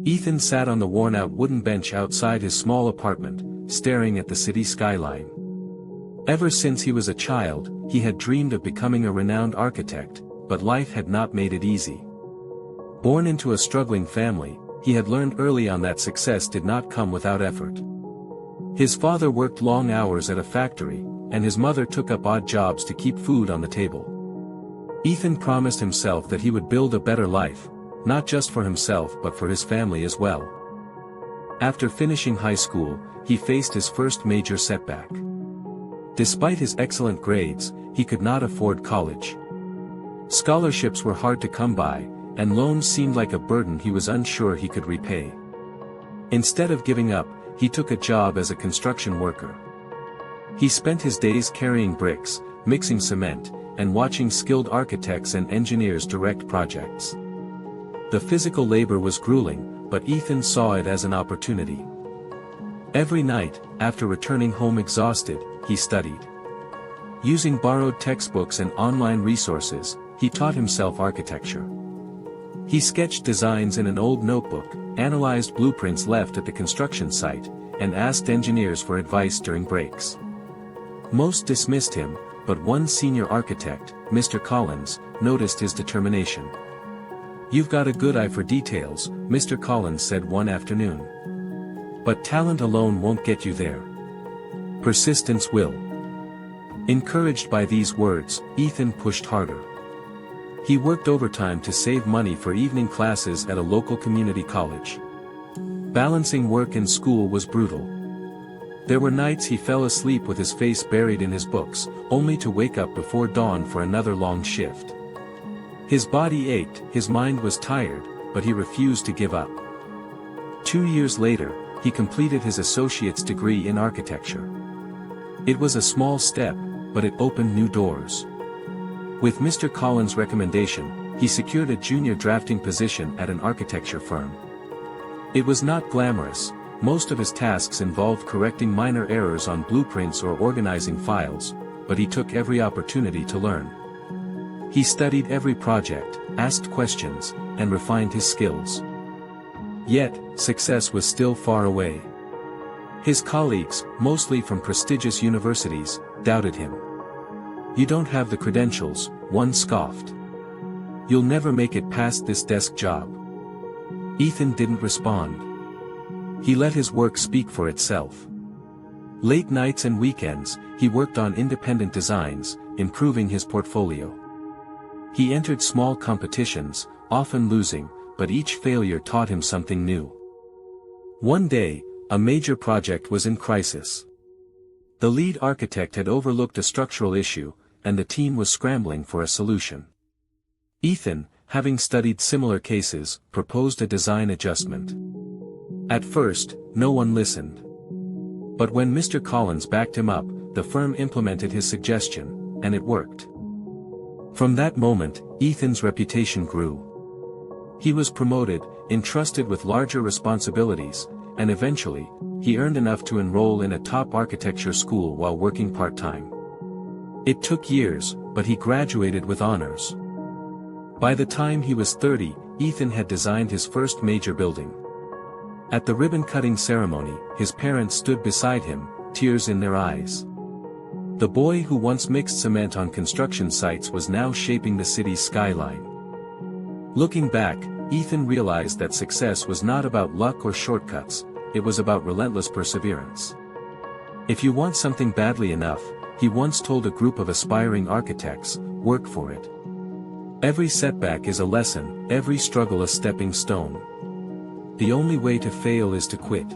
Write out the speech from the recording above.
Ethan sat on the worn-out wooden bench outside his small apartment, staring at the city skyline. Ever since he was a child, he had dreamed of becoming a renowned architect, but life had not made it easy. Born into a struggling family, he had learned early on that success did not come without effort. His father worked long hours at a factory, and his mother took up odd jobs to keep food on the table. Ethan promised himself that he would build a better life, not just for himself but for his family as well. After finishing high school, he faced his first major setback. Despite his excellent grades, he could not afford college. Scholarships were hard to come by, and loans seemed like a burden he was unsure he could repay. Instead of giving up, he took a job as a construction worker. He spent his days carrying bricks, mixing cement, and watching skilled architects and engineers direct projects. The physical labor was grueling, but Ethan saw it as an opportunity. Every night, after returning home exhausted, he studied. Using borrowed textbooks and online resources, he taught himself architecture. He sketched designs in an old notebook, analyzed blueprints left at the construction site, and asked engineers for advice during breaks. Most dismissed him, but one senior architect, Mr. Collins, noticed his determination. "You've got a good eye for details," Mr. Collins said one afternoon. "But talent alone won't get you there. Persistence will." Encouraged by these words, Ethan pushed harder. He worked overtime to save money for evening classes at a local community college. Balancing work and school was brutal. There were nights he fell asleep with his face buried in his books, only to wake up before dawn for another long shift. His body ached, his mind was tired, but he refused to give up. 2 years later, he completed his associate's degree in architecture. It was a small step, but it opened new doors. With Mr. Collins' recommendation, he secured a junior drafting position at an architecture firm. It was not glamorous. Most of his tasks involved correcting minor errors on blueprints or organizing files, but he took every opportunity to learn. He studied every project, asked questions, and refined his skills. Yet, success was still far away. His colleagues, mostly from prestigious universities, doubted him. "You don't have the credentials," one scoffed. "You'll never make it past this desk job." Ethan didn't respond. He let his work speak for itself. Late nights and weekends, he worked on independent designs, improving his portfolio. He entered small competitions, often losing, but each failure taught him something new. One day, a major project was in crisis. The lead architect had overlooked a structural issue, and the team was scrambling for a solution. Ethan, having studied similar cases, proposed a design adjustment. At first, no one listened. But when Mr. Collins backed him up, the firm implemented his suggestion, and it worked. From that moment, Ethan's reputation grew. He was promoted, entrusted with larger responsibilities, and eventually, he earned enough to enroll in a top architecture school while working part-time. It took years, but he graduated with honors. By the time he was 30, Ethan had designed his first major building. At the ribbon-cutting ceremony, his parents stood beside him, tears in their eyes. The boy who once mixed cement on construction sites was now shaping the city's skyline. Looking back, Ethan realized that success was not about luck or shortcuts, it was about relentless perseverance. "If you want something badly enough," he once told a group of aspiring architects, "work for it. Every setback is a lesson, every struggle a stepping stone. The only way to fail is to quit."